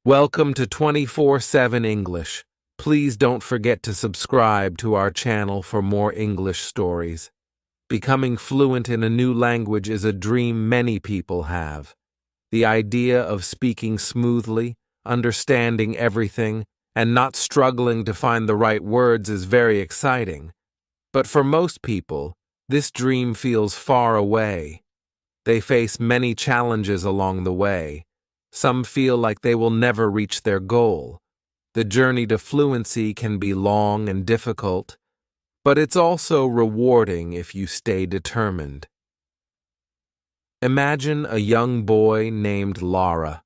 Welcome to 24/7 English. Please don't forget to subscribe to our channel for more English stories. Becoming fluent in a new language is a dream many people have. The idea of speaking smoothly, understanding everything, and not struggling to find the right words is very exciting. But for most people, this dream feels far away. They face many challenges along the way. Some feel like they will never reach their goal. The journey to fluency can be long and difficult, but it's also rewarding if you stay determined. Imagine a young boy named Lara.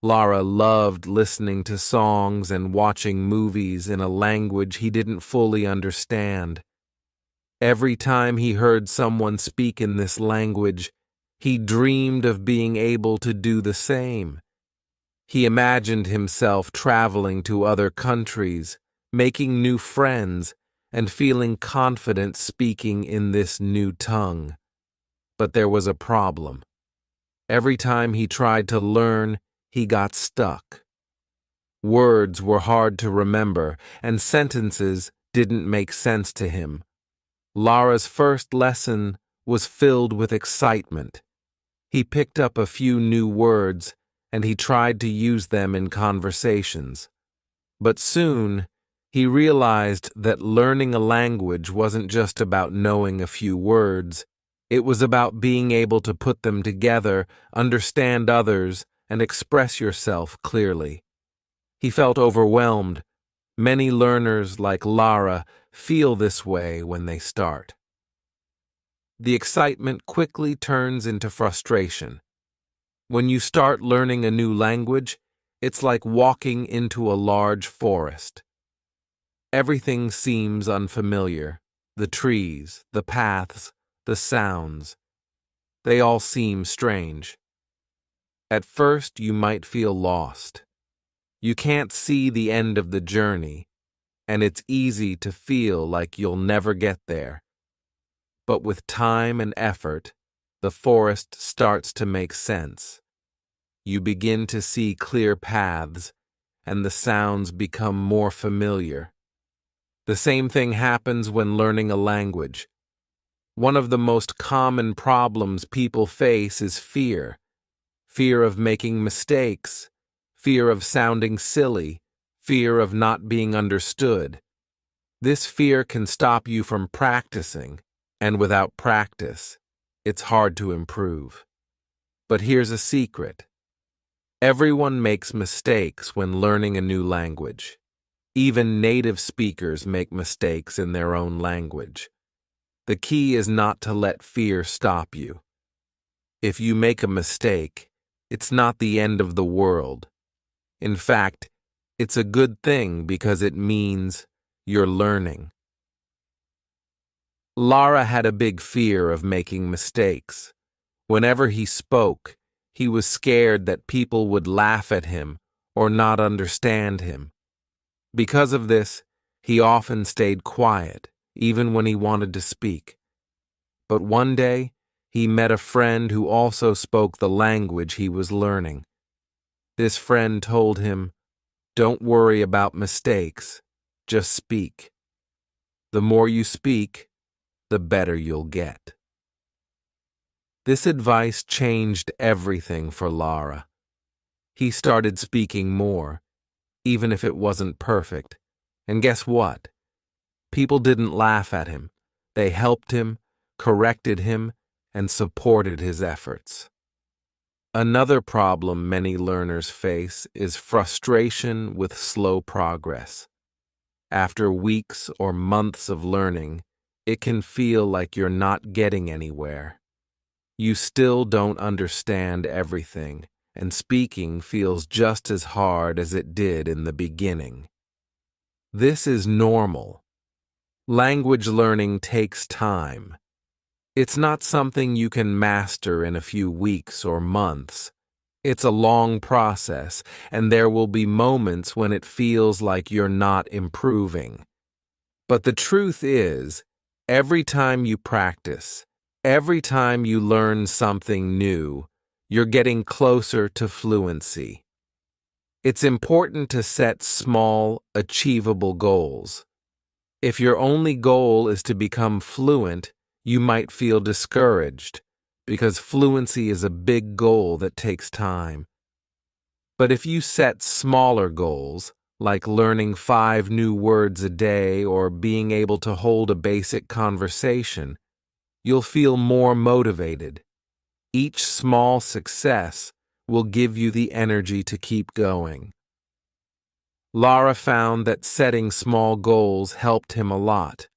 Lara loved listening to songs and watching movies in a language he didn't fully understand. Every time he heard someone speak in this language, he dreamed of being able to do the same. He imagined himself traveling to other countries, making new friends, and feeling confident speaking in this new tongue. But there was a problem. Every time he tried to learn, he got stuck. Words were hard to remember, and sentences didn't make sense to him. Lara's first lesson was filled with excitement. He picked up a few new words, and he tried to use them in conversations. But soon, he realized that learning a language wasn't just about knowing a few words. It was about being able to put them together, understand others, and express yourself clearly. He felt overwhelmed. Many learners, like Lara, feel this way when they start. The excitement quickly turns into frustration. When you start learning a new language, it's like walking into a large forest. Everything seems unfamiliar. The trees, the paths, the sounds. They all seem strange. At first, you might feel lost. You can't see the end of the journey, and it's easy to feel like you'll never get there. But with time and effort, the forest starts to make sense. You begin to see clear paths, and the sounds become more familiar. The same thing happens when learning a language. One of the most common problems people face is fear. Fear of making mistakes, fear of sounding silly, fear of not being understood. This fear can stop you from practicing. And without practice, it's hard to improve. But here's a secret. Everyone makes mistakes when learning a new language. Even native speakers make mistakes in their own language. The key is not to let fear stop you. If you make a mistake, it's not the end of the world. In fact, it's a good thing because it means you're learning. Lara had a big fear of making mistakes. Whenever he spoke, he was scared that people would laugh at him or not understand him. Because of this, he often stayed quiet, even when he wanted to speak. But one day, he met a friend who also spoke the language he was learning. This friend told him, "Don't worry about mistakes, just speak. The more you speak, the better you'll get." This advice changed everything for Lara. He started speaking more, even if it wasn't perfect. And guess what? People didn't laugh at him. They helped him, corrected him, and supported his efforts. Another problem many learners face is frustration with slow progress. After weeks or months of learning, it can feel like you're not getting anywhere. You still don't understand everything, and speaking feels just as hard as it did in the beginning. This is normal. Language learning takes time. It's not something you can master in a few weeks or months. It's a long process, and there will be moments when it feels like you're not improving. But the truth is, every time you practice, every time you learn something new, you're getting closer to fluency. It's important to set small, achievable goals. If your only goal is to become fluent, you might feel discouraged, because fluency is a big goal that takes time. But if you set smaller goals, like learning 5 new words a day or being able to hold a basic conversation, you'll feel more motivated. Each small success will give you the energy to keep going. Lara found that setting small goals helped him a lot.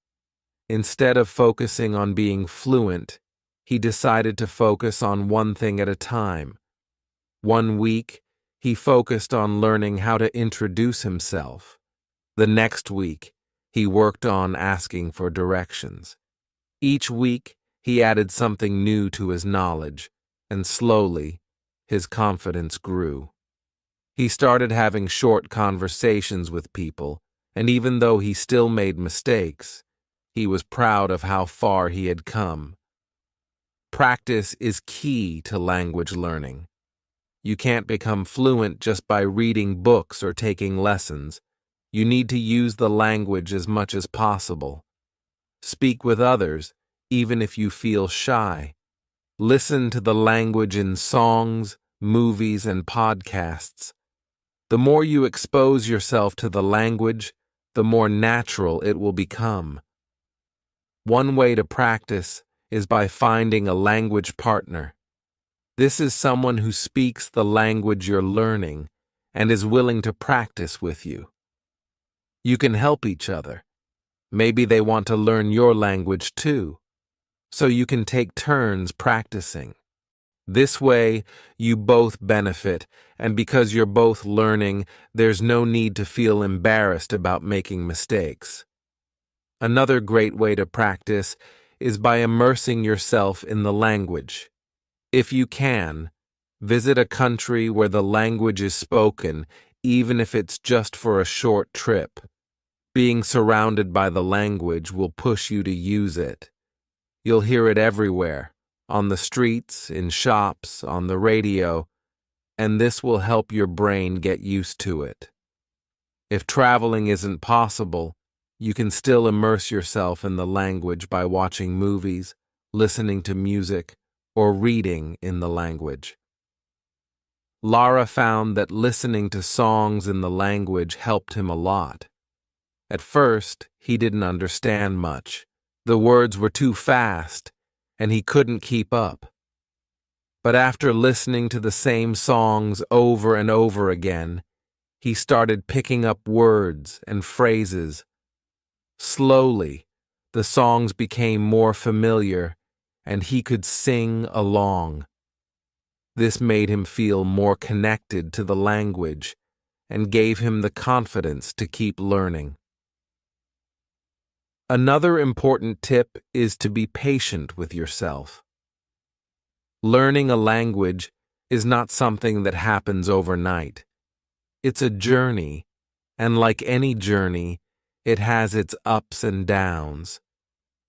Instead of focusing on being fluent, he decided to focus on one thing at a time. One week, he focused on learning how to introduce himself. The next week, he worked on asking for directions. Each week, he added something new to his knowledge, and slowly, his confidence grew. He started having short conversations with people, and even though he still made mistakes, he was proud of how far he had come. Practice is key to language learning. You can't become fluent just by reading books or taking lessons. You need to use the language as much as possible. Speak with others, even if you feel shy. Listen to the language in songs, movies, and podcasts. The more you expose yourself to the language, the more natural it will become. One way to practice is by finding a language partner. This is someone who speaks the language you're learning and is willing to practice with you. You can help each other. Maybe they want to learn your language too, so you can take turns practicing. This way, you both benefit, and because you're both learning, there's no need to feel embarrassed about making mistakes. Another great way to practice is by immersing yourself in the language. If you can, visit a country where the language is spoken, even if it's just for a short trip. Being surrounded by the language will push you to use it. You'll hear it everywhere, on the streets, in shops, on the radio, and this will help your brain get used to it. If traveling isn't possible, you can still immerse yourself in the language by watching movies, listening to music, or reading in the language. Lara found that listening to songs in the language helped him a lot. At first, he didn't understand much. The words were too fast, and he couldn't keep up. But after listening to the same songs over and over again, he started picking up words and phrases. Slowly, the songs became more familiar, and he could sing along. This made him feel more connected to the language and gave him the confidence to keep learning. Another important tip is to be patient with yourself. Learning a language is not something that happens overnight. It's a journey, and like any journey, it has its ups and downs.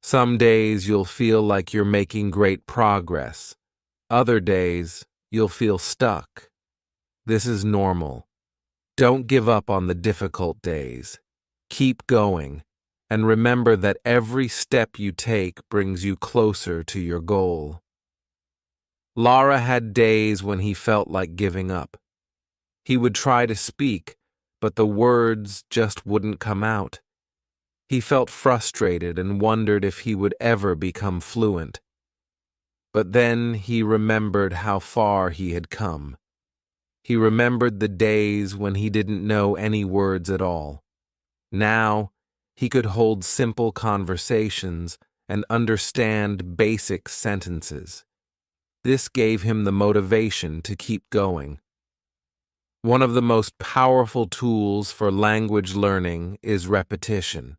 Some days you'll feel like you're making great progress. Other days, you'll feel stuck. This is normal. Don't give up on the difficult days. Keep going, and remember that every step you take brings you closer to your goal. Lara had days when he felt like giving up. He would try to speak, but the words just wouldn't come out. He felt frustrated and wondered if he would ever become fluent. But then he remembered how far he had come. He remembered the days when he didn't know any words at all. Now, he could hold simple conversations and understand basic sentences. This gave him the motivation to keep going. One of the most powerful tools for language learning is repetition.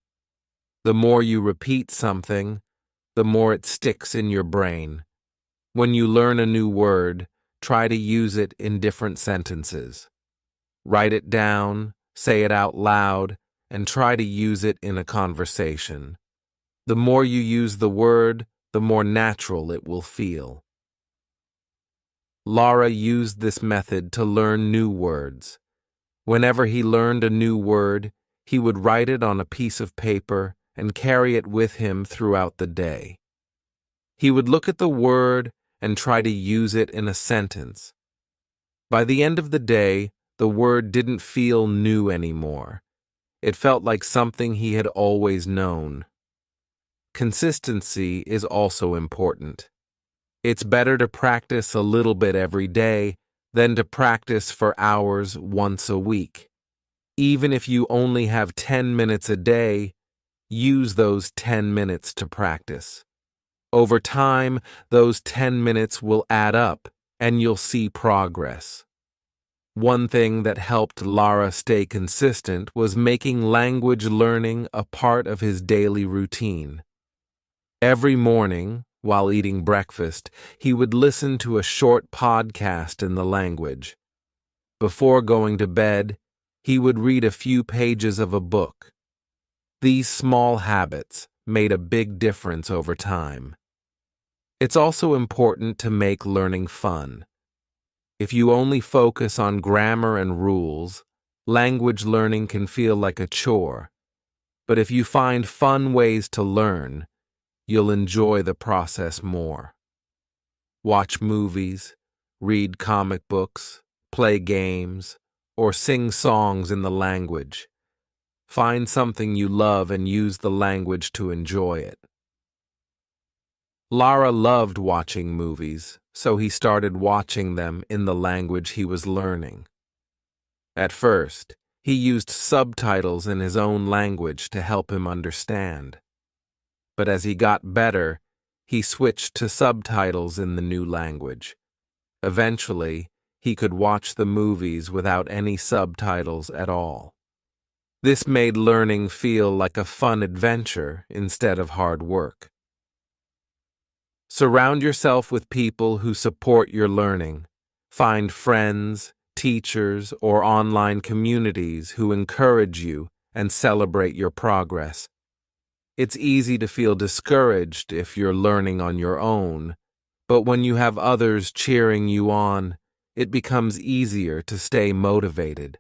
The more you repeat something, the more it sticks in your brain. When you learn a new word, try to use it in different sentences. Write it down, say it out loud, and try to use it in a conversation. The more you use the word, the more natural it will feel. Lara used this method to learn new words. Whenever he learned a new word, he would write it on a piece of paper and carry it with him throughout the day. He would look at the word and try to use it in a sentence. By the end of the day, the word didn't feel new anymore. It felt like something he had always known. Consistency is also important. It's better to practice a little bit every day than to practice for hours once a week. Even if you only have 10 minutes a day, use those 10 minutes to practice. Over time, those 10 minutes will add up, and you'll see progress. One thing that helped Lara stay consistent was making language learning a part of his daily routine. Every morning, while eating breakfast, he would listen to a short podcast in the language. Before going to bed, he would read a few pages of a book. These small habits made a big difference over time. It's also important to make learning fun. If you only focus on grammar and rules, language learning can feel like a chore. But if you find fun ways to learn, you'll enjoy the process more. Watch movies, read comic books, play games, or sing songs in the language. Find something you love and use the language to enjoy it. Lara loved watching movies, so he started watching them in the language he was learning. At first, he used subtitles in his own language to help him understand. But as he got better, he switched to subtitles in the new language. Eventually, he could watch the movies without any subtitles at all. This made learning feel like a fun adventure instead of hard work. Surround yourself with people who support your learning. Find friends, teachers, or online communities who encourage you and celebrate your progress. It's easy to feel discouraged if you're learning on your own, but when you have others cheering you on, it becomes easier to stay motivated.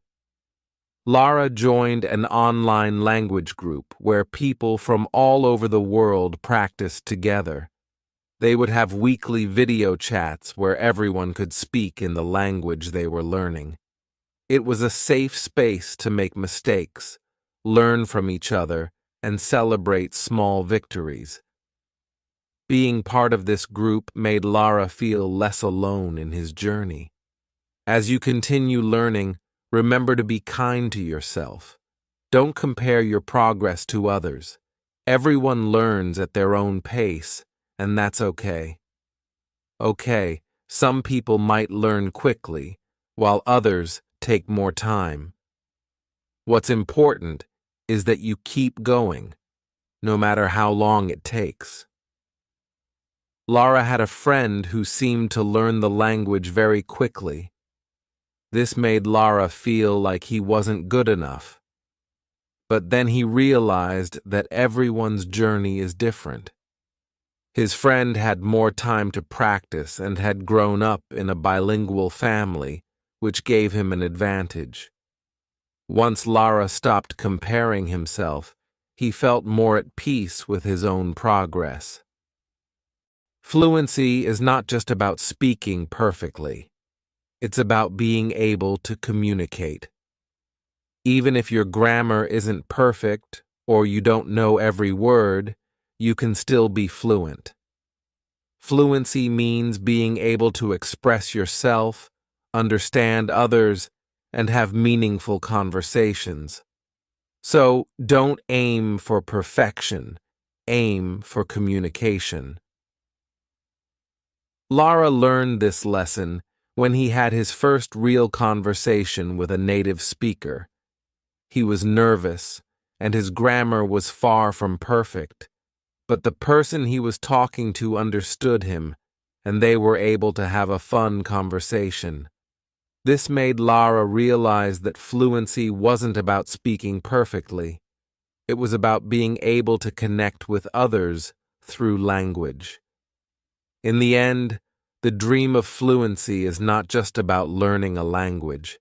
Lara joined an online language group where people from all over the world practiced together. They would have weekly video chats where everyone could speak in the language they were learning. It was a safe space to make mistakes, learn from each other, and celebrate small victories. Being part of this group made Lara feel less alone in his journey. As you continue learning, remember to be kind to yourself. Don't compare your progress to others. Everyone learns at their own pace, and that's okay. Okay, some people might learn quickly, while others take more time. What's important is that you keep going, no matter how long it takes. Lara had a friend who seemed to learn the language very quickly. This made Lara feel like he wasn't good enough. But then he realized that everyone's journey is different. His friend had more time to practice and had grown up in a bilingual family, which gave him an advantage. Once Lara stopped comparing himself, he felt more at peace with his own progress. Fluency is not just about speaking perfectly. It's about being able to communicate. Even if your grammar isn't perfect or you don't know every word, you can still be fluent. Fluency means being able to express yourself, understand others, and have meaningful conversations. So don't aim for perfection, aim for communication. Lara learned this lesson when he had his first real conversation with a native speaker. He was nervous, and his grammar was far from perfect, but the person he was talking to understood him, and they were able to have a fun conversation. This made Lara realize that fluency wasn't about speaking perfectly. It was about being able to connect with others through language. In the end, the dream of fluency is not just about learning a language.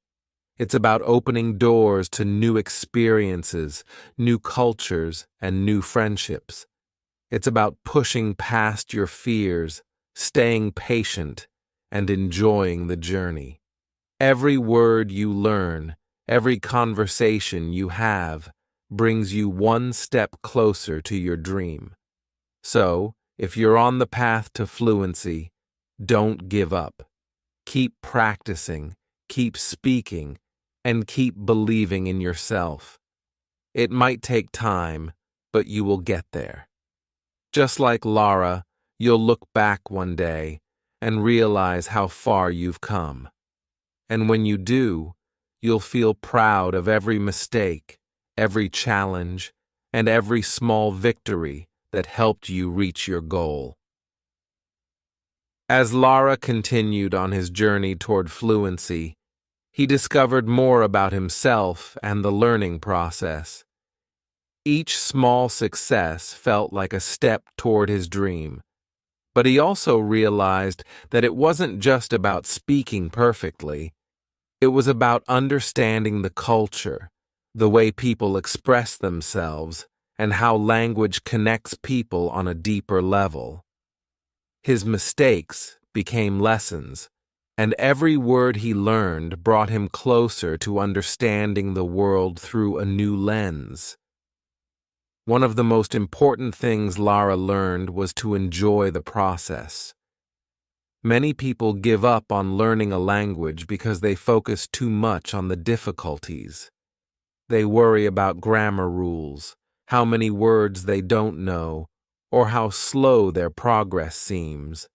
It's about opening doors to new experiences, new cultures, and new friendships. It's about pushing past your fears, staying patient, and enjoying the journey. Every word you learn, every conversation you have, brings you one step closer to your dream. So, if you're on the path to fluency, don't give up. Keep practicing, keep speaking, and keep believing in yourself. It might take time, but you will get there. Just like Lara, you'll look back one day and realize how far you've come. And when you do, you'll feel proud of every mistake, every challenge, and every small victory that helped you reach your goal. As Lara continued on his journey toward fluency, he discovered more about himself and the learning process. Each small success felt like a step toward his dream, but he also realized that it wasn't just about speaking perfectly. It was about understanding the culture, the way people express themselves, and how language connects people on a deeper level. His mistakes became lessons, and every word he learned brought him closer to understanding the world through a new lens. One of the most important things Lara learned was to enjoy the process. Many people give up on learning a language because they focus too much on the difficulties. They worry about grammar rules, how many words they don't know, or how slow their progress seems.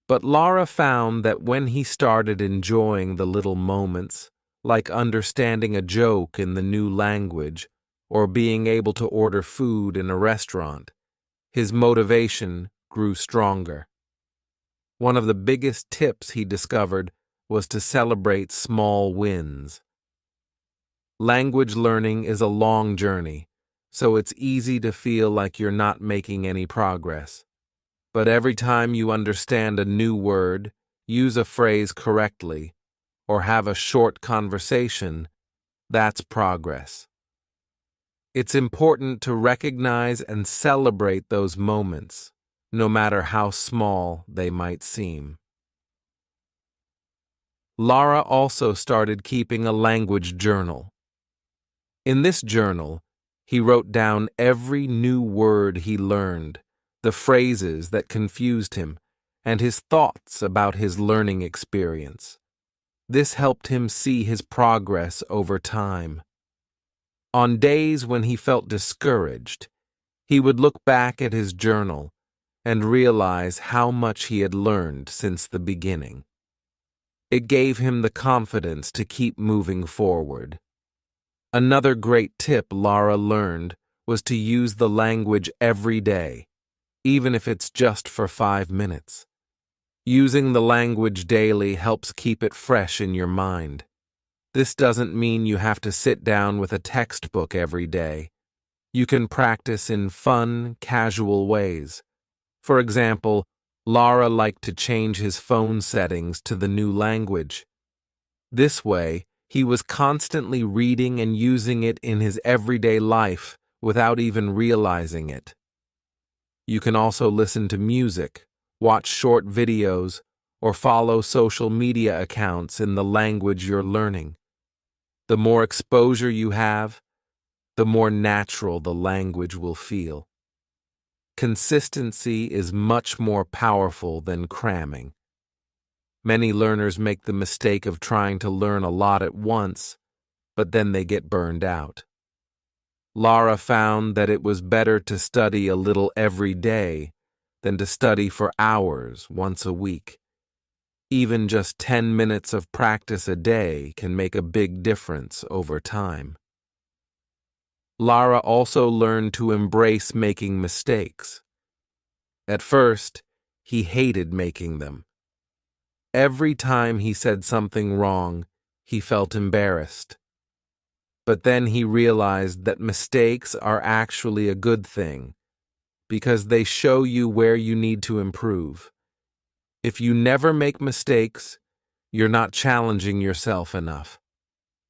But Lara found that when he started enjoying the little moments, like understanding a joke in the new language or being able to order food in a restaurant, his motivation grew stronger. One of the biggest tips he discovered was to celebrate small wins. Language learning is a long journey, so it's easy to feel like you're not making any progress. But every time you understand a new word, use a phrase correctly, or have a short conversation, that's progress. It's important to recognize and celebrate those moments, no matter how small they might seem. Lara also started keeping a language journal. In this journal, he wrote down every new word he learned, the phrases that confused him, and his thoughts about his learning experience. This helped him see his progress over time. On days when he felt discouraged, he would look back at his journal and realize how much he had learned since the beginning. It gave him the confidence to keep moving forward. Another great tip Lara learned was to use the language every day, even if it's just for 5 minutes. Using the language daily helps keep it fresh in your mind. This doesn't mean you have to sit down with a textbook every day. You can practice in fun, casual ways. For example, Lara liked to change his phone settings to the new language. This way, he was constantly reading and using it in his everyday life without even realizing it. You can also listen to music, watch short videos, or follow social media accounts in the language you're learning. The more exposure you have, the more natural the language will feel. Consistency is much more powerful than cramming. Many learners make the mistake of trying to learn a lot at once, but then they get burned out. Lara found that it was better to study a little every day than to study for hours once a week. Even just 10 minutes of practice a day can make a big difference over time. Lara also learned to embrace making mistakes. At first, he hated making them. Every time he said something wrong, he felt embarrassed. But then he realized that mistakes are actually a good thing, because they show you where you need to improve. If you never make mistakes, you're not challenging yourself enough.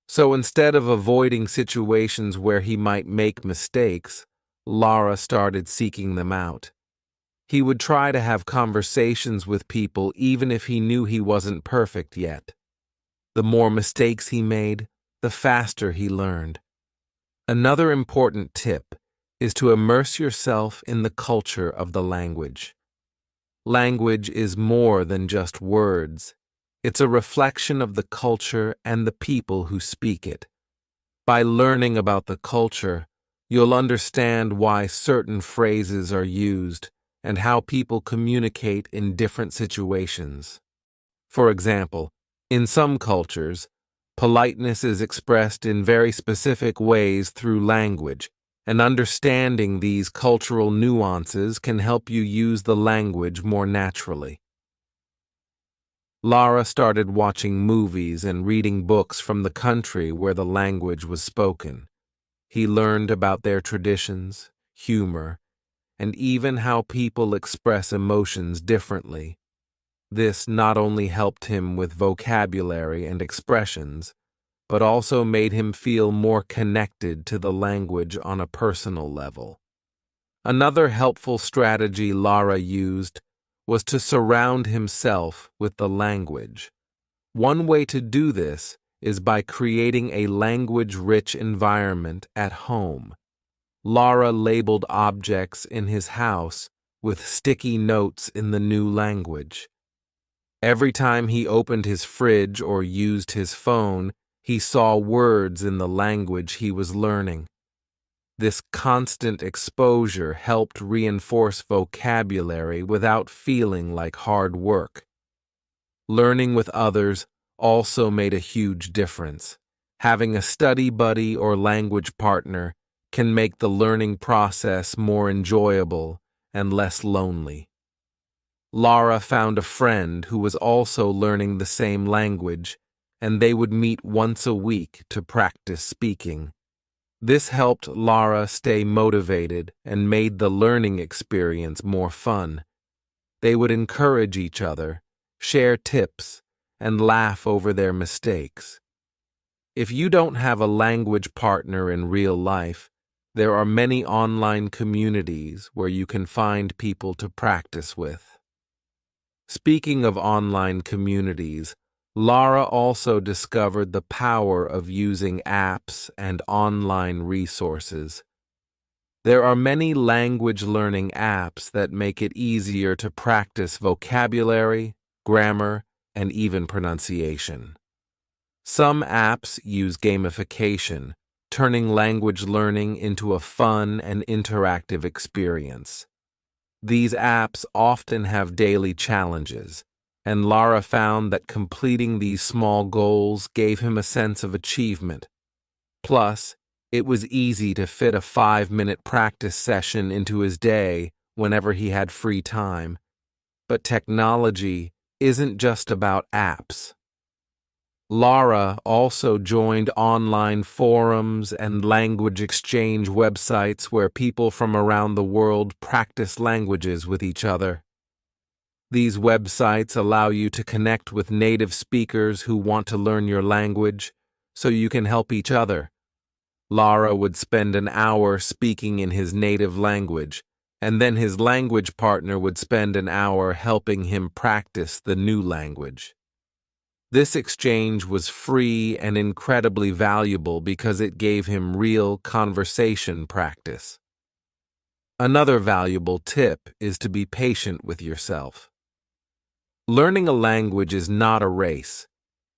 So instead of avoiding situations where he might make mistakes, Lara started seeking them out. He would try to have conversations with people even if he knew he wasn't perfect yet. The more mistakes he made, the faster he learned. Another important tip is to immerse yourself in the culture of the language. Language is more than just words. It's a reflection of the culture and the people who speak it. By learning about the culture, you'll understand why certain phrases are used and how people communicate in different situations. For example, in some cultures, politeness is expressed in very specific ways through language, and understanding these cultural nuances can help you use the language more naturally. Lara started watching movies and reading books from the country where the language was spoken. He learned about their traditions, humor, and even how people express emotions differently. This not only helped him with vocabulary and expressions, but also made him feel more connected to the language on a personal level. Another helpful strategy Lara used was to surround himself with the language. One way to do this is by creating a language-rich environment at home. Lara labeled objects in his house with sticky notes in the new language. Every time he opened his fridge or used his phone, he saw words in the language he was learning. This constant exposure helped reinforce vocabulary without feeling like hard work. Learning with others also made a huge difference. Having a study buddy or language partner can make the learning process more enjoyable and less lonely. Lara found a friend who was also learning the same language, and they would meet once a week to practice speaking. This helped Lara stay motivated and made the learning experience more fun. They would encourage each other, share tips, and laugh over their mistakes. If you don't have a language partner in real life, there are many online communities where you can find people to practice with. Speaking of online communities, Lara also discovered the power of using apps and online resources. There are many language learning apps that make it easier to practice vocabulary, grammar, and even pronunciation. Some apps use gamification, turning language learning into a fun and interactive experience. These apps often have daily challenges, and Lara found that completing these small goals gave him a sense of achievement. Plus, it was easy to fit a 5-minute practice session into his day whenever he had free time. But technology isn't just about apps. Lara also joined online forums and language exchange websites where people from around the world practice languages with each other. These websites allow you to connect with native speakers who want to learn your language, so you can help each other. Lara would spend an hour speaking in his native language, and then his language partner would spend an hour helping him practice the new language. This exchange was free and incredibly valuable because it gave him real conversation practice. Another valuable tip is to be patient with yourself. Learning a language is not a race.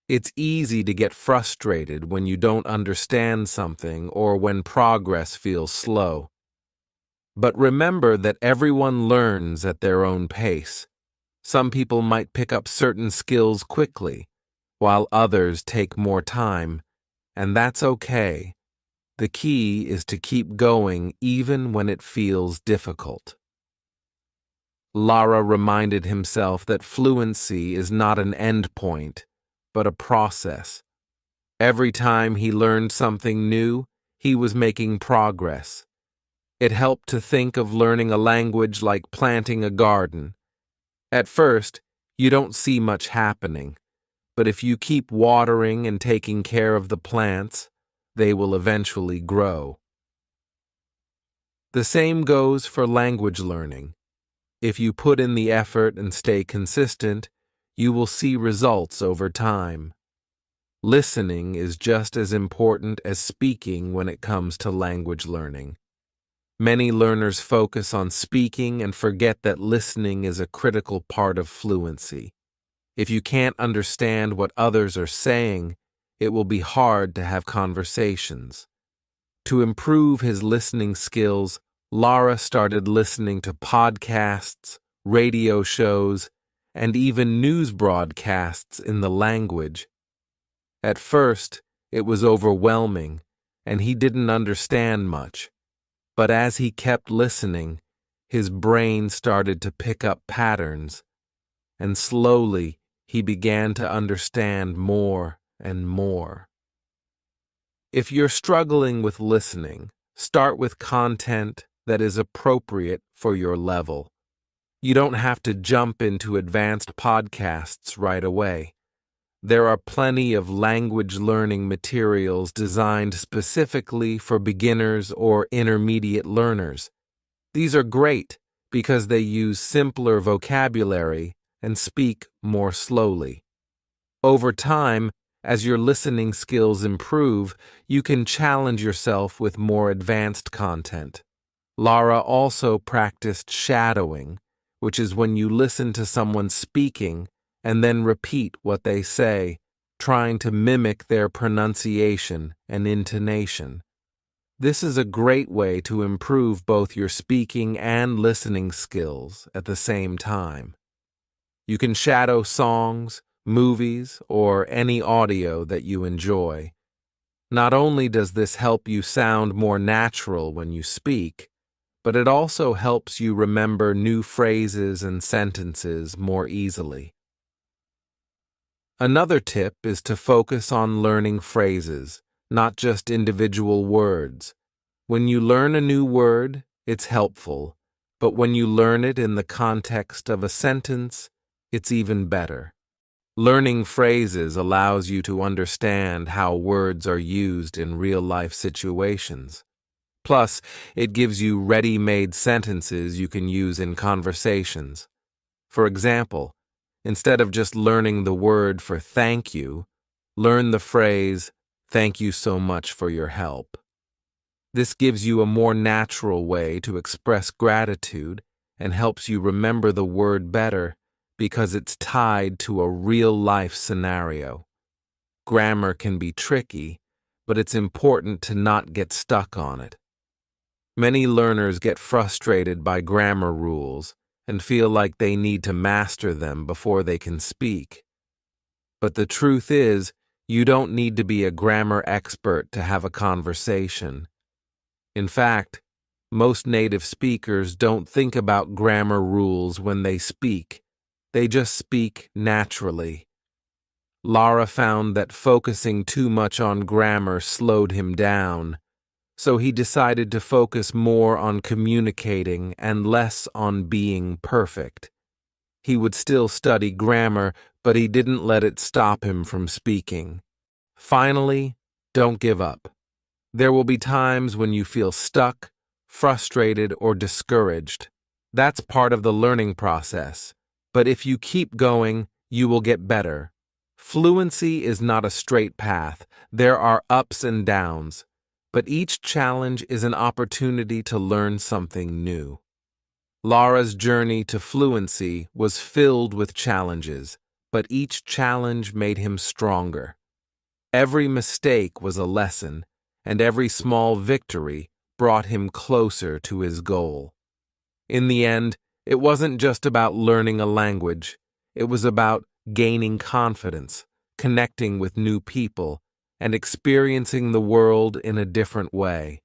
It's easy to get frustrated when you don't understand something or when progress feels slow. But remember that everyone learns at their own pace. Some people might pick up certain skills quickly, while others take more time, and that's okay. The key is to keep going even when it feels difficult. Lara reminded himself that fluency is not an end point, but a process. Every time he learned something new, he was making progress. It helped to think of learning a language like planting a garden. At first, you don't see much happening, but if you keep watering and taking care of the plants, they will eventually grow. The same goes for language learning. If you put in the effort and stay consistent, you will see results over time. Listening is just as important as speaking when it comes to language learning. Many learners focus on speaking and forget that listening is a critical part of fluency. If you can't understand what others are saying, it will be hard to have conversations. To improve his listening skills, Lara started listening to podcasts, radio shows, and even news broadcasts in the language. At first, it was overwhelming, and he didn't understand much. But as he kept listening, his brain started to pick up patterns, and slowly he began to understand more and more. If you're struggling with listening, start with content that is appropriate for your level. You don't have to jump into advanced podcasts right away. There are plenty of language learning materials designed specifically for beginners or intermediate learners. These are great because they use simpler vocabulary and speak more slowly. Over time, as your listening skills improve, you can challenge yourself with more advanced content. Lara also practiced shadowing, which is when you listen to someone speaking and then repeat what they say, trying to mimic their pronunciation and intonation. This is a great way to improve both your speaking and listening skills at the same time. You can shadow songs, movies, or any audio that you enjoy. Not only does this help you sound more natural when you speak, but it also helps you remember new phrases and sentences more easily. Another tip is to focus on learning phrases, not just individual words. When you learn a new word, it's helpful, but when you learn it in the context of a sentence, it's even better. Learning phrases allows you to understand how words are used in real-life situations. Plus, it gives you ready-made sentences you can use in conversations. For example, instead of just learning the word for thank you, learn the phrase, "Thank you so much for your help." This gives you a more natural way to express gratitude and helps you remember the word better because it's tied to a real-life scenario. Grammar can be tricky, but it's important to not get stuck on it. Many learners get frustrated by grammar rules and feel like they need to master them before they can speak. But the truth is, you don't need to be a grammar expert to have a conversation. In fact, most native speakers don't think about grammar rules when they speak. They just speak naturally. Lara found that focusing too much on grammar slowed him down, so he decided to focus more on communicating and less on being perfect. He would still study grammar, but he didn't let it stop him from speaking. Finally, don't give up. There will be times when you feel stuck, frustrated, or discouraged. That's part of the learning process. But if you keep going, you will get better. Fluency is not a straight path. There are ups and downs. But each challenge is an opportunity to learn something new. Lara's journey to fluency was filled with challenges, but each challenge made him stronger. Every mistake was a lesson, and every small victory brought him closer to his goal. In the end, it wasn't just about learning a language. It was about gaining confidence, connecting with new people, and experiencing the world in a different way.